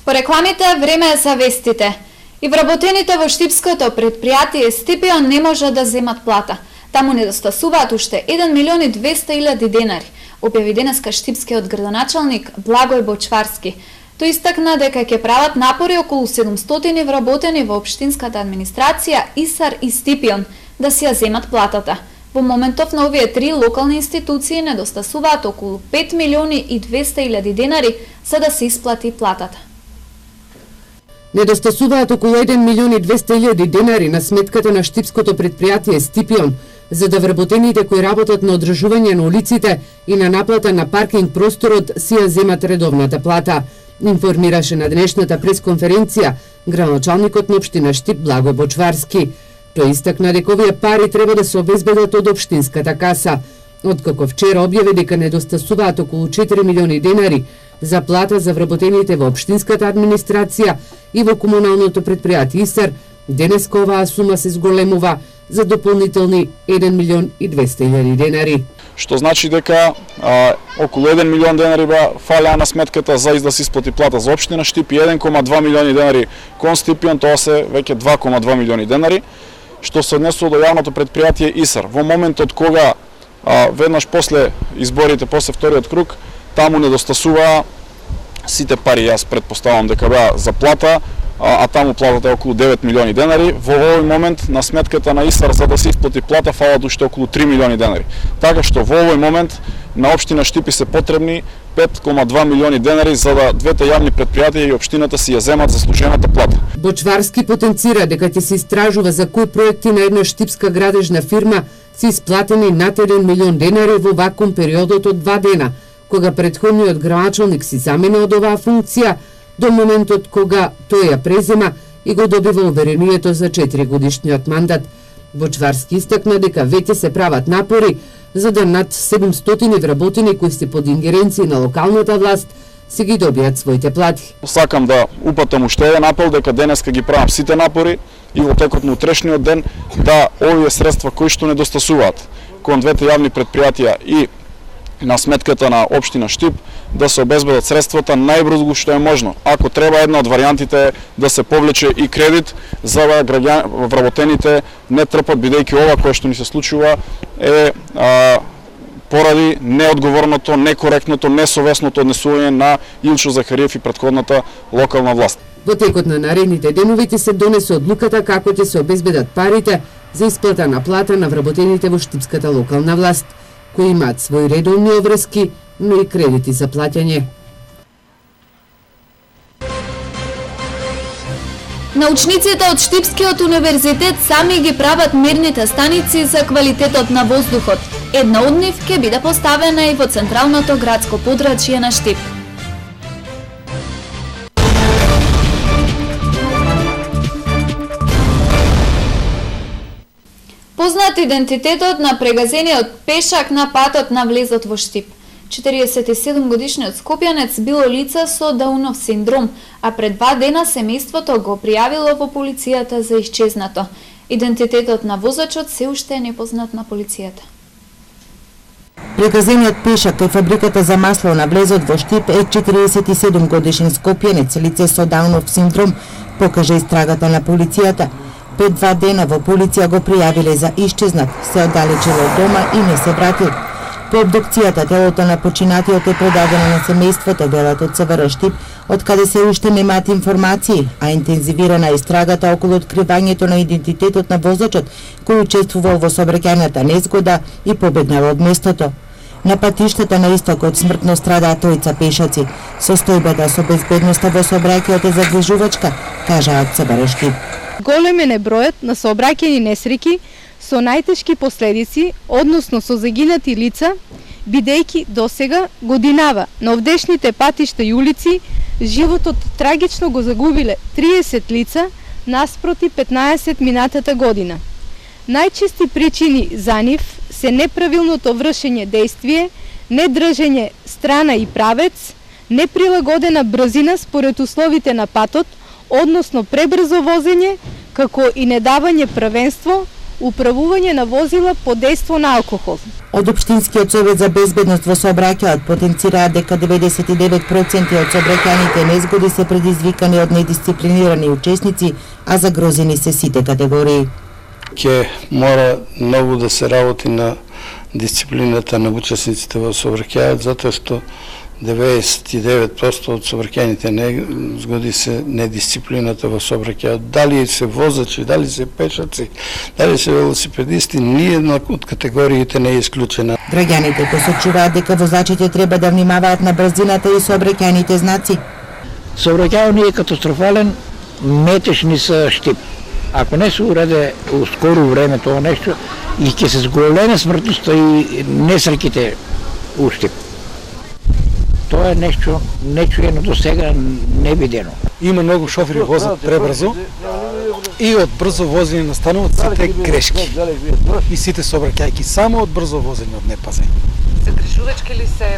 По рекламите време е за вестите. И вработените во штипското предпријатие Стипион не може да земат плата. Таму недостасуваат уште 1.200.000 денари, објави денеска штипскиот градоначалник Благој Бочварски. Тој истакна дека ќе прават напори околу 700 вработени во општинската администрација Исар и Стипион да си ја земат платата. Во моментов на овие три локални институции недостасуваат околу 5.200.000 денари за да се исплати платата. Недостасуваат околу 1.200.000 денари на сметката на штипското предпријатие Стипион, за да вработените кои работат на одржување на улиците и на наплата на паркинг просторот си ја земат редовната плата, информираше на денешната пресконференција градоначалникот на општина Штип Благој Бочварски. Тој истакна дека овие пари треба да се обезбедат од општинската каса, откако вчера објави дека недостасуваат околу 4 милиони денари за плата за вработените во општинската администрација и во комуналното предпријатие Исар, денеска оваа сума се зголемува за дополнителни 1.200.000 денари. Што значи дека околу 1 милион денари фалеа на сметката за да се исплати плата за општина Штип и 1,2 милиони денари кон Стипион, тоа се веќе 2,2 милиони денари, што се однесува до јавното предпријатие Исар. Во моментот кога веднаш после изборите, после вториот круг, таму недостасува сите пари, јас претпоставам дека беа за плата, а таму платата е околу 9 милиони денари. Во овој момент на сметката на Исар за да се исплати плата фалат уште околу 3 милиони денари. Така што во овој момент на општина Штипи се потребни 5,2 милиони денари за да двете јавни предпријатија и општината си ја земат заслужената плата. Бочварски потенцира дека ќе се истражува за кои проекти на една штипска градежна фирма се исплатени над 1 милион денари во вакуум периодот од 2 дена, кога претходниот градоначалник си замена од оваа функција до моментот кога тој ја презема и го добива уверението за 4 годишниот мандат. Бочварски истакна дека веќе се прават напори за да над 700 вработени кои се под ингеренција на локалната власт се ги добијат своите плати. Сакам да упатам уште еден апел дека денеска ги правам сите напори и во текот на утрешниот ден да овие средства кои што недостасуваат кон двете јавни предпријатија и на сметката на општина Штип да се обезбедат средствата најбрзо што е можно. Ако треба, една од варијантите е да се повлече и кредит за да вработените не трпат, бидејќи ова кое што ни се случува е поради неодговорното, некоректното, несовесното однесување на Илчо Захариев и претходната локална власт. Во текот на наредните денови ќе се донесе одлуката како ќе се обезбедат парите за исплата на плата на вработените во штипската локална власт, кои имаат своји редовни обврски, но и кредити за плаќање. Научниците од Штипскиот универзитет сами ги прават мерните станици за квалитетот на воздухот. Една од нив ќе биде поставена и во централното градско подрачје на Штип. Познат идентитетот на прегазениот пешак на патот на влезот во Штип. 47 годишниот скопјанец било лице со Даунов синдром, а пред 2 дена семејството го пријавило во полицијата за исчезнато. Идентитетот на возачот се уште е непознат на полицијата. Прегазениот пешак кај фабриката за масло на влезот во Штип е 47 годишен скопјанец, лице со Даунов синдром, покажа истрагата на полицијата. Пред 2 дена во полиција го пријавиле за исчезнат, се оддалечил од дома и не се вратил. По обдукцијата телото на починатиот е предадено на семејството, велат од СВР Штип, од каде се уште немаат информации, а интензивирана истрагата околу откривањето на идентитетот на возачот кој учествувал во сообраќајната незгода и побегнал од местото. На патиштата на истокот смртно страдаат тројца пешаци. Состојбата со безбедноста во сообраќајот е загрижувачка, кажаат СВР Штип. Голем е небројот на сообраќајни несреќи со најтешки последици, односно со загинати лица, бидејќи досега годинава на овдешните патишта и улици животот трагично го загубиле 30 лица наспроти 15 минатата година. Најчести причини за нив се неправилното вршење дејствие, недржење страна и правец, неприлагодена брзина според условите на патот, односно пребрзо возење, како и недавање првенство, управување на возила под дејство на алкохол. Од Општинскиот совет за безбедност во сообраќајот потенцираат дека 99% од сообраќајните незгоди се предизвикани од недисциплинирани учесници, а загрозени се сите категории. Ќе мора многу да се работи на дисциплината на учесниците во сообраќајот, затоа што 99% од сообраќајните незгоди се недисциплината во сообраќајот. Дали се возачи, дали се пешаци, дали се велосипедисти, ниедна од категориите не е исклучена. Граѓаните посочуваат дека возачите треба да внимаваат на брзината и сообраќајните знаци. Сообраќајот ни е катастрофален, метешни се Штип. Ако не се уреде у скоро време тоа нешто, и ќе се зголеме смртноста и несреќите у Штип. Тоа е нешто нечуено до сега, невидено. Има многу шофери возат пребрзо и од брзо возење настануваат сите грешки. И сите сообраќајки само од брзо возење од непазење. Загрижувачки ли се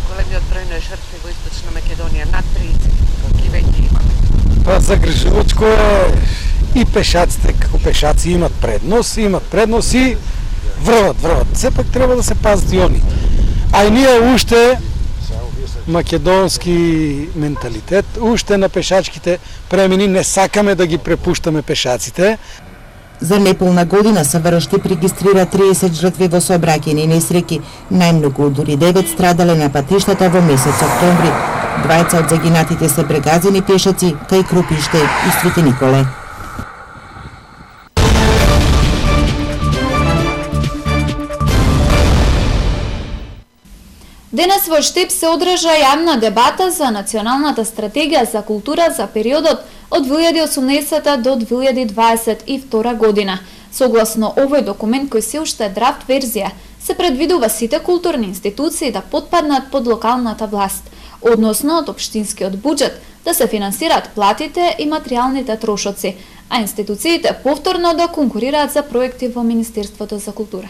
големиот број на жртви во Источна Македонија, над 30 кои веќе имаме? Па загрижувачко е и пешаците, како пешаци имат предност и врват. Сепак треба да се пазат и они. А и ние уште македонски менталитет, уште на пешачките премини не сакаме да ги препуштаме пешаците. За неполна година СВР Штип регистрира 30 жртви во сообраќајни несреќи, најмногу дури 9 страдале на патиштата во месец октомври. 20 од загинатите се прегазени пешаци кај Крупиште и Свети Николе. Денес во Штип се одржа јавна дебата за Националната стратегија за култура за периодот од 2018 до 2022 година. Согласно овој документ кој се уште е драфт верзија, се предвидува сите културни институции да потпаднат под локалната власт, односно од општинскиот буџет да се финансираат платите и материјалните трошоци, а институциите повторно да конкурираат за проекти во Министерството за култура.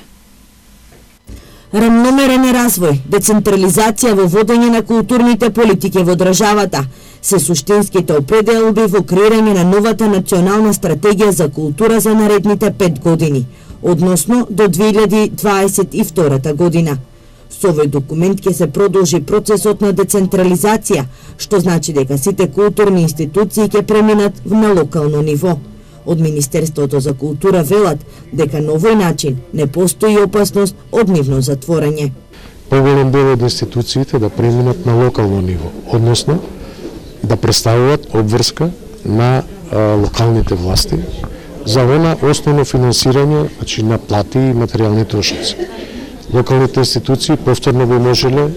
Рамномерен развој, децентрализација во водење на културните политики во државата се суштинските определби во креирање на новата национална стратегија за култура за наредните 5 години, односно до 2022 година. Со овој документ ќе се продолжи процесот на децентрализација, што значи дека сите културни институции ќе преминат на локално ниво. Од Министерството за култура велат дека на овој начин не постои опасност од нивно затворање. Поголем дел од институциите да преминат на локално ниво, односно да представуваат обврска на локалните власти за она основно финансирање, значи на плати и материјални трошоци. Локалните институции повторно би можеле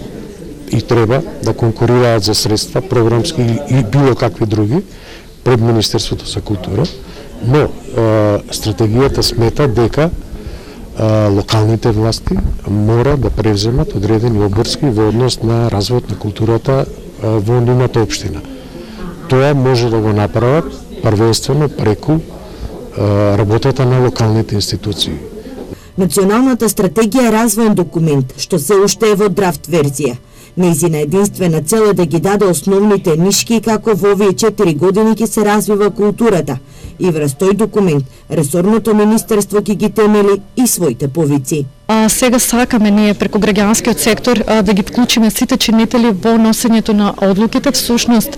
и треба да конкурираат за средства, програмски и било какви други пред Министерството за култура, но стратегијата смета дека локалните власти мора да превземат одредени обврски во однос на развојот на културата во нивната општина. Тоа може да го направат првенствено преку работата на локалните институции. Националната стратегија е развоен документ, што се уште е во драфт верзија. Нејзина единствена цел е да ги даде основните нишки како во овие 4 години ќе се развива културата и врз тој документ ресорното министерство ќе ги темели и своите повици. Сега сакаме ние преку граѓанскиот сектор да ги вклучиме сите чинители во носењето на одлуките, всушност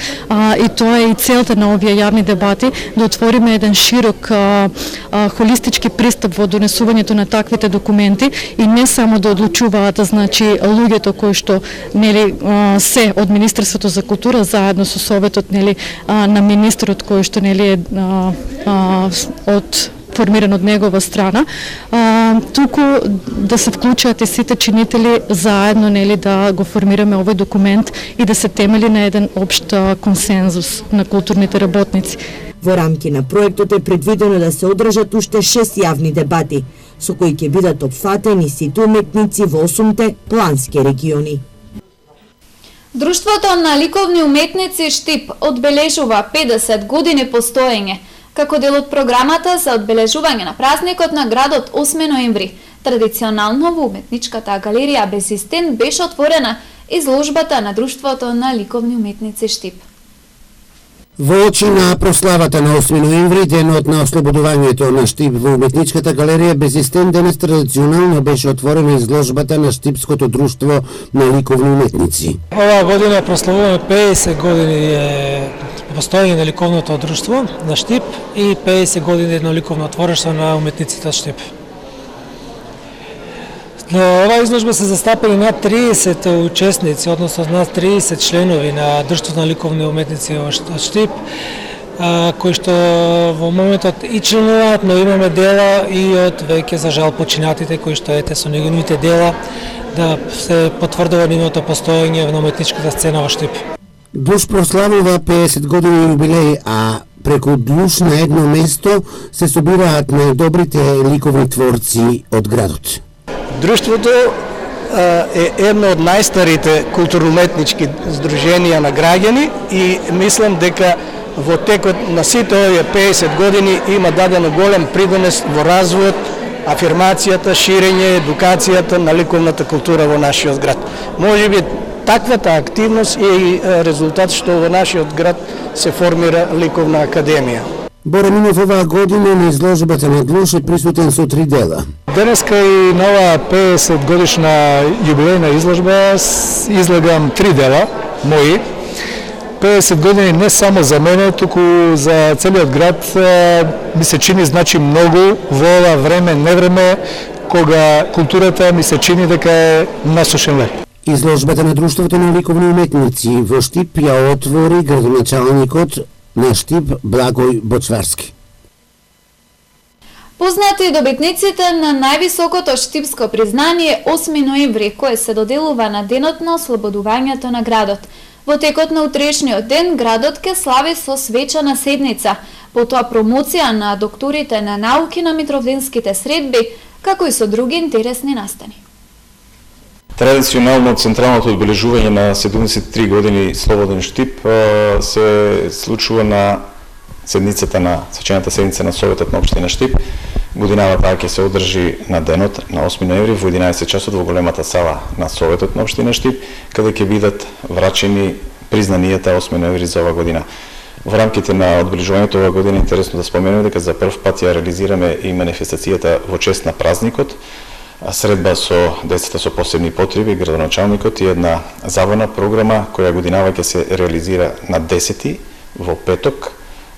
и тоа е и целта на овие јавни дебати, да отвориме еден широк холистички пристап во донесувањето на таквите документи и не само да одлучуваат, значи луѓето кои што нели се од Министерството за култура заедно со советот нели на министерот кој што нели е од формиран од негова страна, туку да се вклучат и сите чинители заедно нели да го формираме овој документ и да се темели на еден општ консензус на културните работници. Во рамки на проектот е предвидено да се одржат уште 6 јавни дебати, со кои ќе бидат опфатени сите уметници во 8 плански региони. Друштвото на ликовни уметници Штип одбележува 50 години постоење, како дел од програмата за одбележување на празникот на градот 8 ноември. Традиционално во уметничката галерија Безистен беше отворена изложбата на Друштвото на ликовни уметници Штип. Во очи на прославата на 8 ноември, денот на ослободувањето на Штип во Уметничката галерија Безистен, денес традиционално беше отворена изложбата на Штипското друштво на ликовни уметници. Оваа година прославуваме 50 години постоење на ликовното друштво на Штип и 50 години на ликовно творештво на уметниците од Штип. На оваа изложба се застапени над 30 учесници, односно над 30 членови на Друштвото на ликовни уметници од Штип, кои што во моментот и членуваат, но имаме дела и од веќе за жал починатите, кои што ете со неговите дела да се потврдува нивното постоење на уметничката сцена во Штип. Душ прославува 50 години юбилеј, а преку Душ на едно место се собираат најдобрите ликовни творци од градот. Друштвото е едно од најстарите културно-уметнички здруженија на граѓани и мислам дека во текот на сите овие 50 години има дадено голем придонес во развојот, афирмацијата, ширење, едукацијата на ликовната култура во нашиот град. Можеби таквата активност е и резултат што во нашиот град се формира ликовна академија. Боре Минов оваа година на изложбата на Душ е присутен со 3 дела. Денеска и на оваа 50 годишна јубилејна изложба излагам 3 дела мои. 50 години не само за мене, туку за целиот град ми се чини значи многу во ова време, невреме, кога културата ми се чини дека е насушен лек. Изложбата на Друштвото на ликовни уметници во Штип ја отвори градоначалникот на Штип Благој Бочварски. Познати добитниците на највисокото штипско признание 8 ноември, кое се доделува на денот на ослободувањето на градот. Во текот на утрешниот ден градот ке слави со свечана седница, потоа промоција на докторите на науки на митровденските средби, како и со други интересни настани. Традиционално централното одбележување на 73 години слободен Штип се случува на седницата на свечената седница на Советот на општина Штип. Годинава таа ќе се одржи на денот на 8 ноември во 11 часот во големата сала на Советот на општина Штип, каде ќе бидат врачени признанијата 8 ноември за оваа година. Во рамките на одбележувањето оваа година интересно да споменеме дека за прв пат ја реализираме и манифестацијата во чест на празникот, средба со децата со посебни потреби, градоначалникот и една забавна програма која годинава ќе се реализира на 10 во петок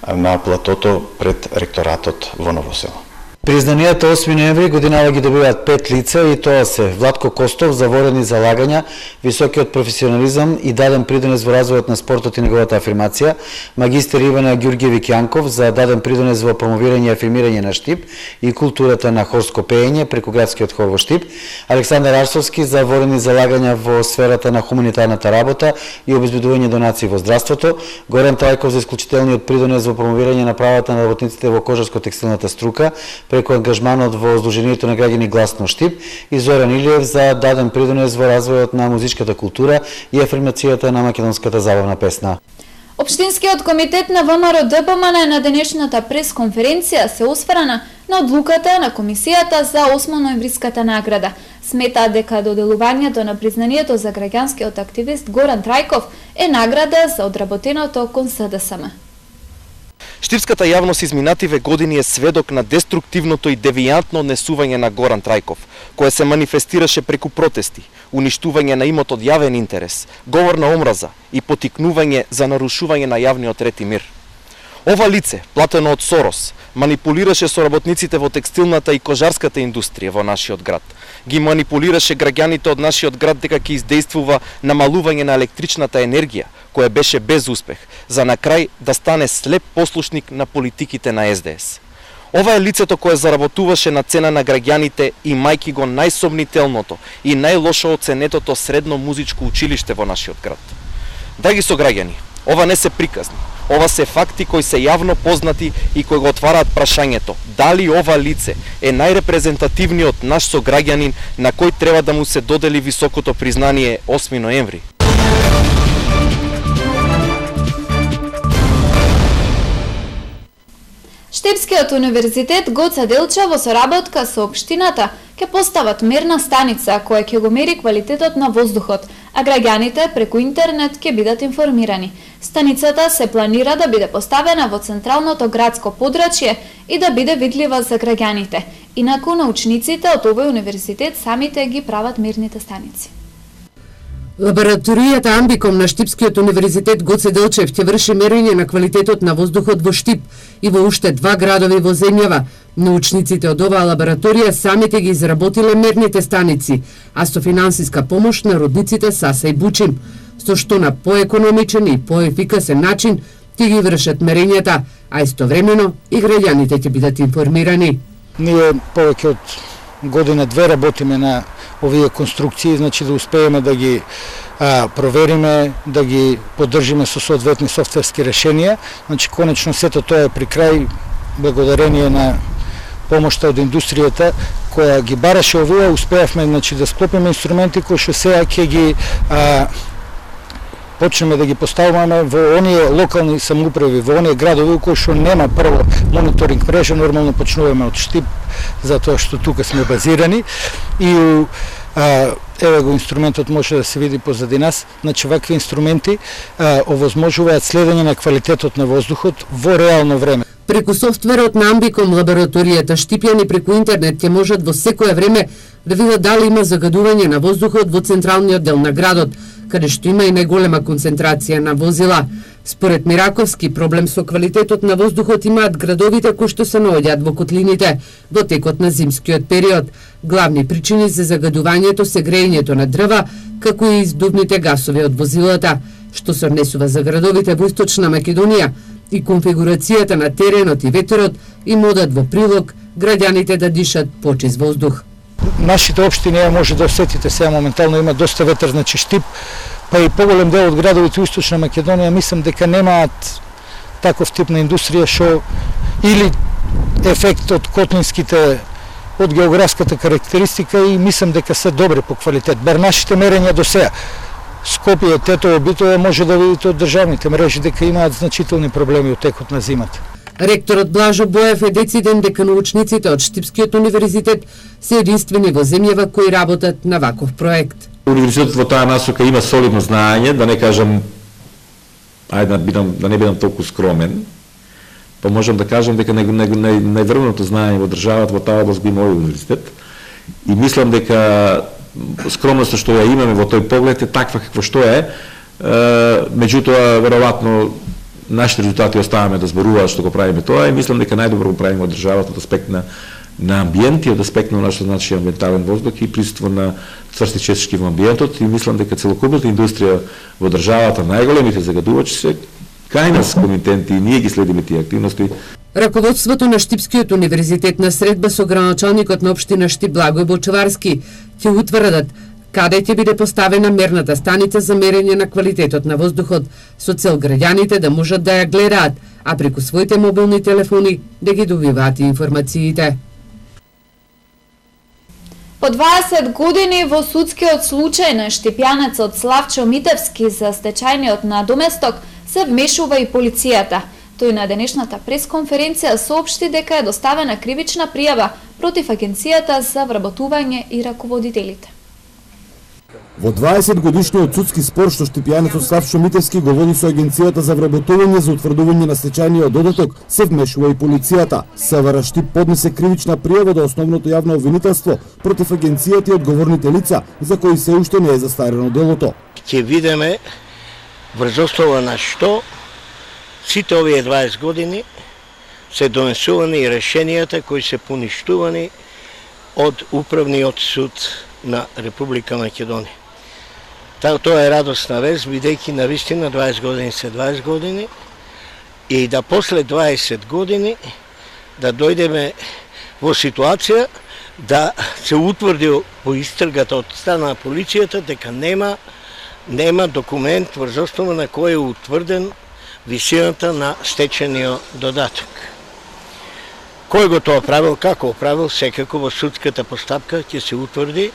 на платото пред ректоратот во Ново село. Признанијата 8 ноември годинава ги добиваат 5 лица и тоа се Владко Костов за ворени залагања, високиот професионализам и даден придонес во развојот на спортот и неговата афирмација, магистер Ивана Ѓурѓевиќ Јанков за даден придонес во промовирање и афирмирање на Штип и културата на хорско пеење преку градскиот хор во Штип, Александар Арсовски за ворени залагања во сферата на хуманитарната работа и обезбедување донации во здравството, Горан Трајков за исклучителниот придонес во промовирање на правата на работниците во кожарско-текстилната струка преку ангажманот во Сдруженијето на граѓани Гласно Штип и Зоран Илиев за даден придонес во развојот на музичката култура и афирмацијата на македонската забавна песна. Општинскиот комитет на ВМРО ДПМН на денешната пресконференција се осврана на одлуката на комисијата за 8 ноемвриската награда. Сметаат дека доделувањето на признанието за граѓанскиот активист Горан Трајков е награда за одработеното кон СДСМ. Штипската јавност изминативе години е сведок на деструктивното и девијантно однесување на Горан Трајков, кое се манифестираше преку протести, уништување на имот од јавен интерес, говор на омраза и потикнување за нарушување на јавниот ред и мир. Ова лице, платено од Сорос, манипулираше со работниците во текстилната и кожарската индустрија во нашиот град. Ги манипулираше граѓаните од нашиот град дека ќе издействува намалување на електричната енергија, која беше без успех, за на крај да стане слеп послушник на политиките на СДС. Ова е лицето кое заработуваше на цена на граѓаните и мајки го најсомнителното и најлошо оценетото средно музичко училиште во нашиот град. Драги сограѓани, ова не се приказни. Ова се факти кои се јавно познати и кои го отвараат прашањето дали ова лице е најрепрезентативниот наш сограѓанин на кој треба да му се додели високото признание 8 ноември. Штипскиот универзитет Гоце Делчев во соработка со општината ќе постават мерна станица која ќе го мери квалитетот на воздухот, а граѓаните преку интернет ќе бидат информирани. Станицата се планира да биде поставена во централното градско подрачје и да биде видлива за граѓаните. Инаку научниците од овој универзитет самите ги прават мерните станици. Лабораторијата Амбиком на Штипскиот универзитет Гоце Делчев ќе врши мерење на квалитетот на воздухот во Штип и во уште 2 градови во земјава. Научниците од оваа лабораторија самите ги изработиле мерните станици, а со финансиска помош на родниците Саса и Бучим, со што на поекономичен и поефикасен начин ќе ги вршат мерењата, а истовремено и граѓаните ќе бидат информирани. Ние повеќе од година-две работиме на овие конструкции, значи да успееме да ги провериме, да ги поддржиме со соодветни софтверски решенија. Значи конечно сето тоа е при крај благодарение на помошта од индустријата која ги бараше овие, успеавме значи да склопиме инструменти кои што сега ќе ги почнеме да ги поставуваме во оние локални самоуправи, во оние градови кои што нема прво мониторинг мрежа, нормално почнуваме од Штип, затоа што тука сме базирани и еве го инструментот може да се види позади нас, значи вакви инструменти овозможуваат следење на квалитетот на воздухот во реално време. Преку софтверот на Амбиком лабораторијата Штипјани преку интернет ќе можат во секое време да видат дали има загадување на воздухот во централниот дел на градот, каде што има и најголема концентрација на возила. Според Мираковски, проблем со квалитетот на воздухот имаат градовите кои што се наоѓаат во котлините во текот на зимскиот период. Главни причини за загадувањето се грејењето на дрва, како и издувните гасови од возилата, што се однесува за градовите во Источна Македонија и конфигурацијата на теренот и ветерот им одат во прилог граѓаните да дишат почист воздух. Нашите општини може да осетите сега моментално има доста ветер, значи Штип, па и поголем дел од градовите во Источна Македонија мислам дека немаат таков тип на индустрија што или ефект од котлинските од географската карактеристика и мислам дека се добри по квалитет. Бар нашите мерења до сега Скопје, Тетово, Битово може да видите од државните мрежи дека имаат значителни проблеми од текот на зимата. Ректорот Блажо Боев е дециден дека научниците од Штипскиот универзитет се единствени во земјава кои работат на ваков проект. Универзитетот во таа насока има солидно знаење, да не кажам, да не бидам толку скромен, па можам да кажам дека најврвното знаење во државата во таа област го има овој универзитет. И мислам дека скромноста што ја имаме во тој поглед е таква какво што е, меѓутоа веројатно нашите резултати оставаме да зборуваат што го правиме тоа и мислам дека најдобро го правиме од државата од аспект на амбиент и од аспект на нашиот значи амбиентален воздух и присуство на цврсти честички во амбиентот и мислам дека целокупната индустрија во државата, најголемите загадувачи се кај нас комитенти и ние ги следиме тие активности. Раководството на Штипскиот универзитет на средба со граначалникот на општина Штип Благој Бочеварски ќе утврдат каде ќе биде поставена мерната станица за мерење на квалитетот на воздухот со цел граѓаните да можат да ја гледаат, а преку своите мобилни телефони да ги добиваат информациите. По 20 години во судскиот случај на штипјанецот Славчо Митевски за стечајниот надоместок се вмешува и полицијата. Тој на денешната пресконференција соопшти дека е доставена кривична пријава против Агенцијата за вработување и раководителите. Во 20 годишниот судски спор што штипјанецот Славчо Митевски го води со Агенцијата за вработување за утврдување на стечајниот додаток, се вмешува и полицијата. СВР Штип поднесе кривична пријава до основното јавно обвинителство против агенцијата и одговорните лица, за кои се уште не е застарено делото. Ќе видиме врз основа на што сите овие 20 години се донесувани и решенијата кои се поништувани од Управниот суд на Република Македонија. Тоа е радосна вест, бидејќи навистина 20 години се 20 години и да после 20 години да дојдеме во ситуација да се утврди по истргата од страна на полицијата дека нема документ врз основа на кој е утврден висината на стечениот додаток. Кој го тоа правил, како правил, секако во судската постапка ќе се утврди.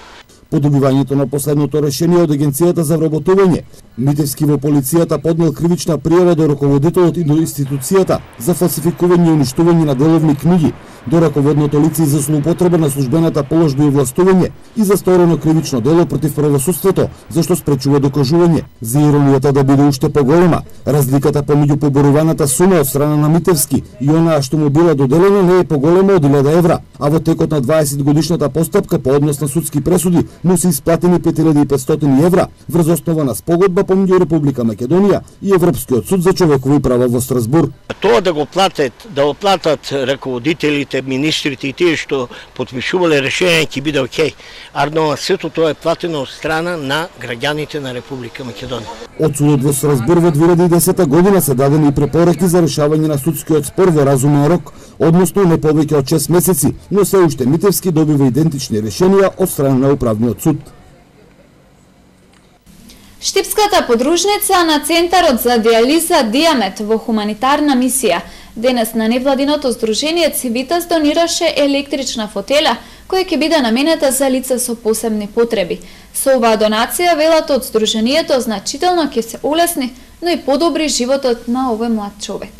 по добивањето на последното решение од Агенцијата за вработување. Митевски во полицијата поднел кривична пријава до раководителот и до институцијата за фалсификување и уништување на деловни книги, до раководното лице и за злоупотреба на службената положба и властување и за сторено кривично дело против правосудството, зашто спречува докажување. За иронијата да биде уште поголема, разликата помеѓу поборуваната сума од страна на Митевски и онаа што му била доделена не е поголема од 1000 евра, а во текот на 20 годишната постапка по однос на судски пресуди му се исплатени 5500 евра врз основа на спогодба помеѓу Република Македонија и Европскиот суд за човекови права во Страсбург. Тоа да го платат раководителите, министрите и тие што потпишувале решение ќе биде окей. Арно сето тоа е платено од страна на граѓаните на Република Македонија. Од судот во Страсбург во 2010 година се дадени препораки за решавање на судскиот спор во разумен рок, односно не повеќе од 6 месеци, но се уште Митевски добива идентични решенија од страна на Управниот суд. Штипската подружница на Центарот за диализа Диамет во хуманитарна мисија денес на невладиното здружение Цивитас донираше електрична фотела која ќе биде наменета за лица со посебни потреби. Со оваа донација велат од здруженијето значително ќе се олесни, но и подобри животот на овој млад човек.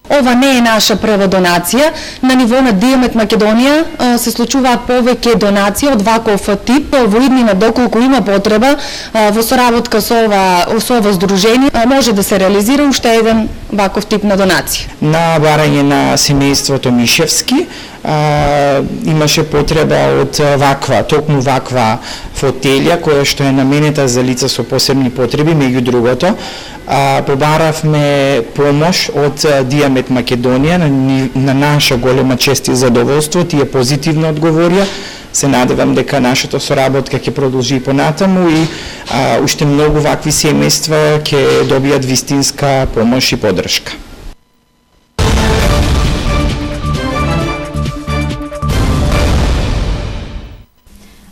Ова не е наша прва донација. На ниво на Диамет Македонија се случуваат повеќе донации од ваков тип во иднина доколку има потреба во соработка со ова здружение може да се реализира уште еден ваков тип на донација. На барање на семејството Мишевски имаше потреба од токму ваква фотелја која што е наменета за лица со посебни потреби, меѓу другото. Побаравме помош од Диамет Македонија на наша голема чест и задоволство, тие позитивно одговорија. Се надевам дека нашата соработка ќе продолжи понатаму и уште многу вакви семејства ќе добијат вистинска помош и поддршка.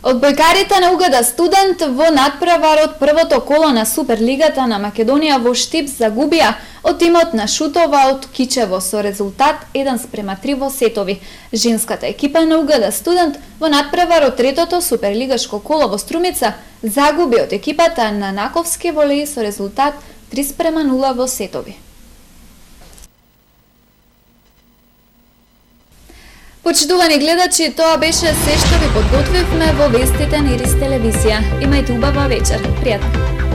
Одбојкарите на УГД Студент во надпреварот првото коло на Суперлигата на Македонија во Штип загубија од тимот на Шутова од Кичево со резултат 1:3 во сетови. Женската екипа на УГД Студент во надпреварот третото Суперлигашко коло во Струмица загуби од екипата на Наковски волеи со резултат 3:0 во сетови. Почитувани гледачи, тоа беше се што ви подготвивме во вестите на Ирис телевизија. Имајте убава вечер. Пријатно.